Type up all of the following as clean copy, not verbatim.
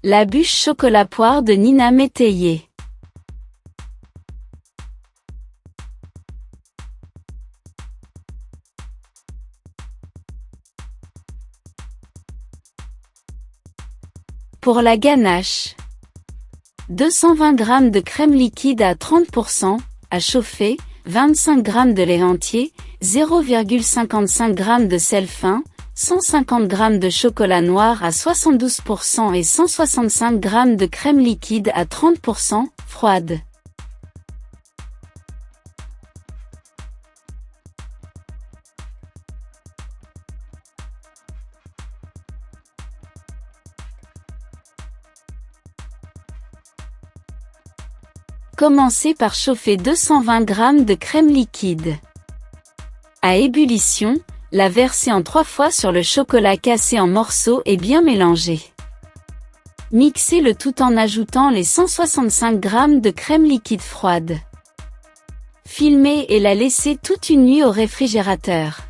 La bûche chocolat poire de Nina Métayer. Pour la ganache. 220 g de crème liquide à 30%, à chauffer, 25 g de lait entier, 0,55 g de sel fin, 150 g de chocolat noir à 72% et 165 g de crème liquide à 30%, froide. Commencez par chauffer 220 g de crème liquide. À ébullition, la verser en 3 fois sur le chocolat cassé en morceaux et bien mélanger. Mixez le tout en ajoutant les 165 g de crème liquide froide. Filmez et la laissez toute une nuit au réfrigérateur.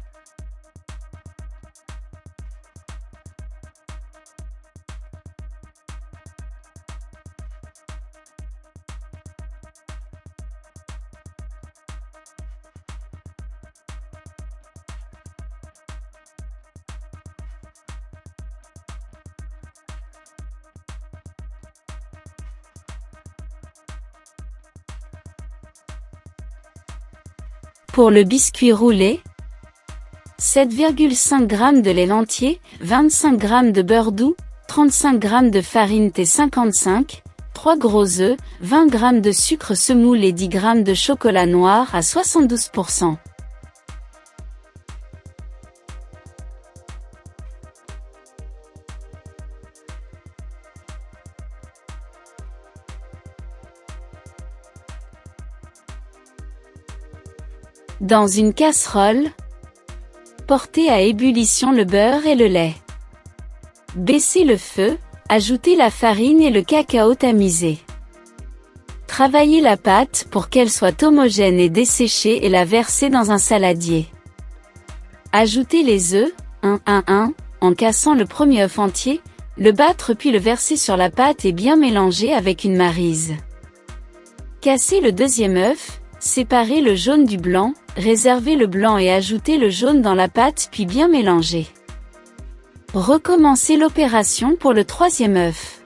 Pour le biscuit roulé, 7,5 g de lait entier, 25 g de beurre doux, 35 g de farine T55, 3 gros œufs, 20 g de sucre semoule et 10 g de chocolat noir à 72%. Dans une casserole, portez à ébullition le beurre et le lait. Baissez le feu, ajoutez la farine et le cacao tamisé. Travaillez la pâte pour qu'elle soit homogène et desséchée et la versez dans un saladier. Ajoutez les œufs, un à un, en cassant le premier œuf entier, le battre puis le verser sur la pâte et bien mélanger avec une maryse. Cassez le deuxième œuf, séparez le jaune du blanc, réservez le blanc et ajoutez le jaune dans la pâte puis bien mélanger. Recommencez l'opération pour le troisième œuf.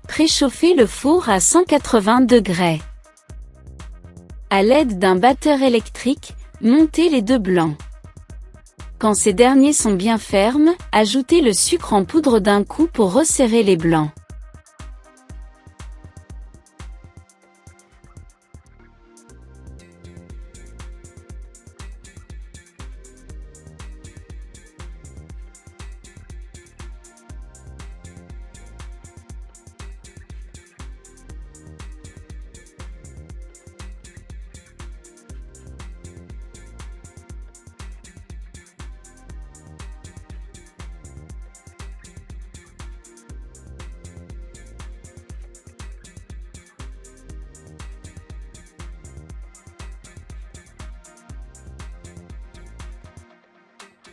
Préchauffez le four à 180 degrés. À l'aide d'un batteur électrique, montez les deux blancs. Quand ces derniers sont bien fermes, ajoutez le sucre en poudre d'un coup pour resserrer les blancs.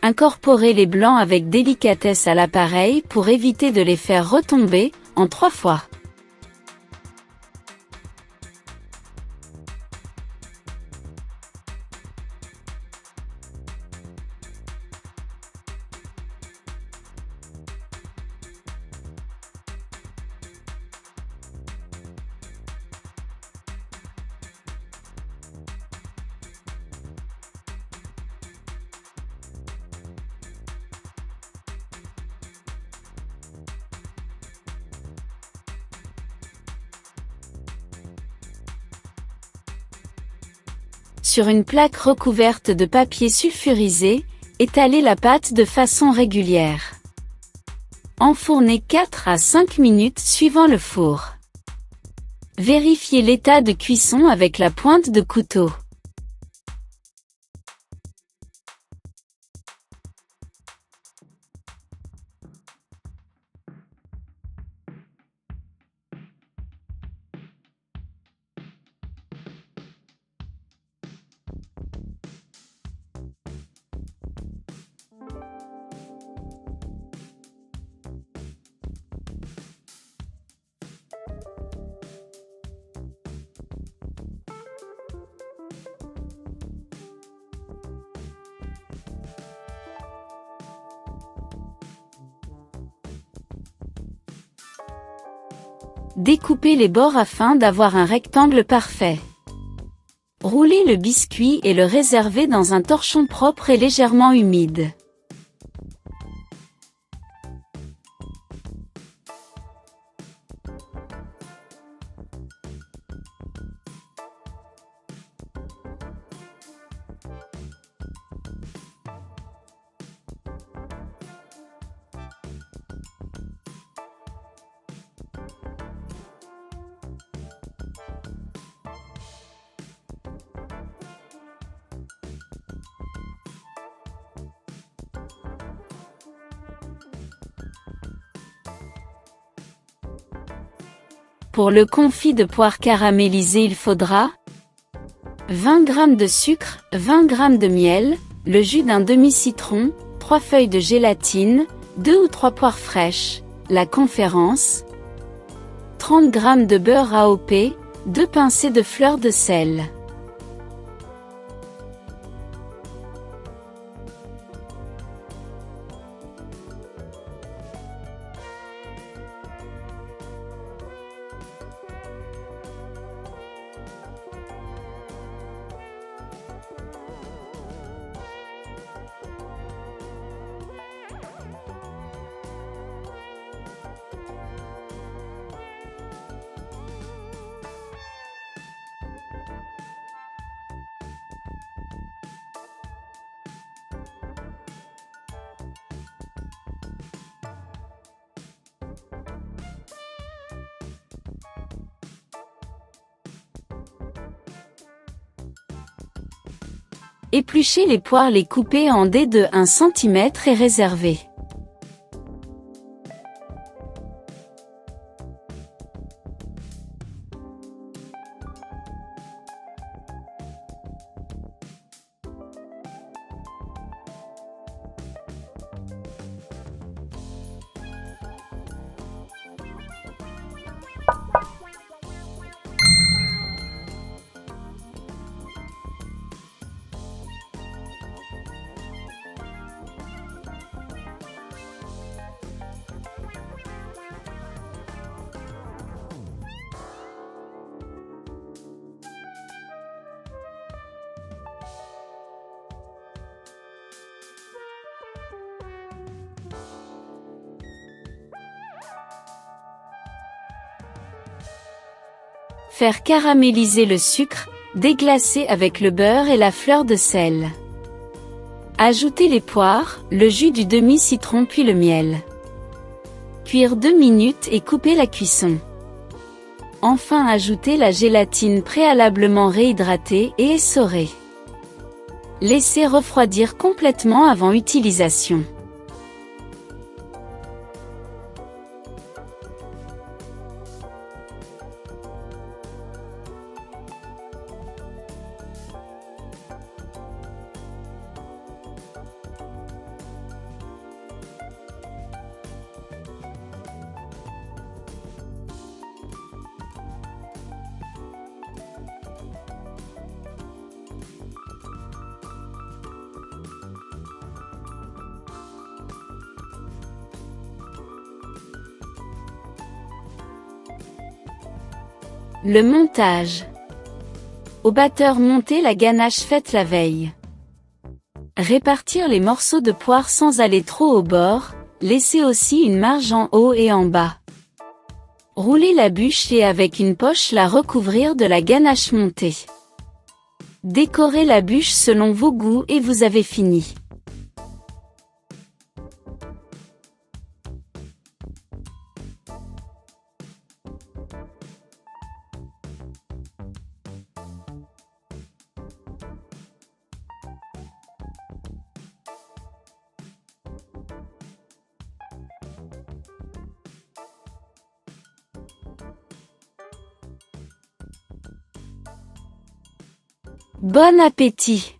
Incorporez les blancs avec délicatesse à l'appareil pour éviter de les faire retomber, en 3 fois. Sur une plaque recouverte de papier sulfurisé, étalez la pâte de façon régulière. Enfournez 4 à 5 minutes suivant le four. Vérifiez l'état de cuisson avec la pointe de couteau. Découpez les bords afin d'avoir un rectangle parfait. Roulez le biscuit et le réservez dans un torchon propre et légèrement humide. Pour le confit de poire caramélisé, il faudra 20 g de sucre, 20 g de miel, le jus d'un demi-citron, 3 feuilles de gélatine, 2 ou 3 poires fraîches, la conférence, 30 g de beurre AOP, 2 pincées de fleur de sel. Épluchez les poires, les coupez en dés de 1 cm et réservez. Faire caraméliser le sucre, déglacer avec le beurre et la fleur de sel. Ajoutez les poires, le jus du demi-citron puis le miel. Cuire 2 minutes et couper la cuisson. Enfin ajoutez la gélatine préalablement réhydratée et essorée. Laissez refroidir complètement avant utilisation. Le montage. Au batteur, montez la ganache faite la veille. Répartir les morceaux de poire sans aller trop au bord, laissez aussi une marge en haut et en bas. Roulez la bûche et avec une poche la recouvrir de la ganache montée. Décorez la bûche selon vos goûts et vous avez fini. Bon appétit!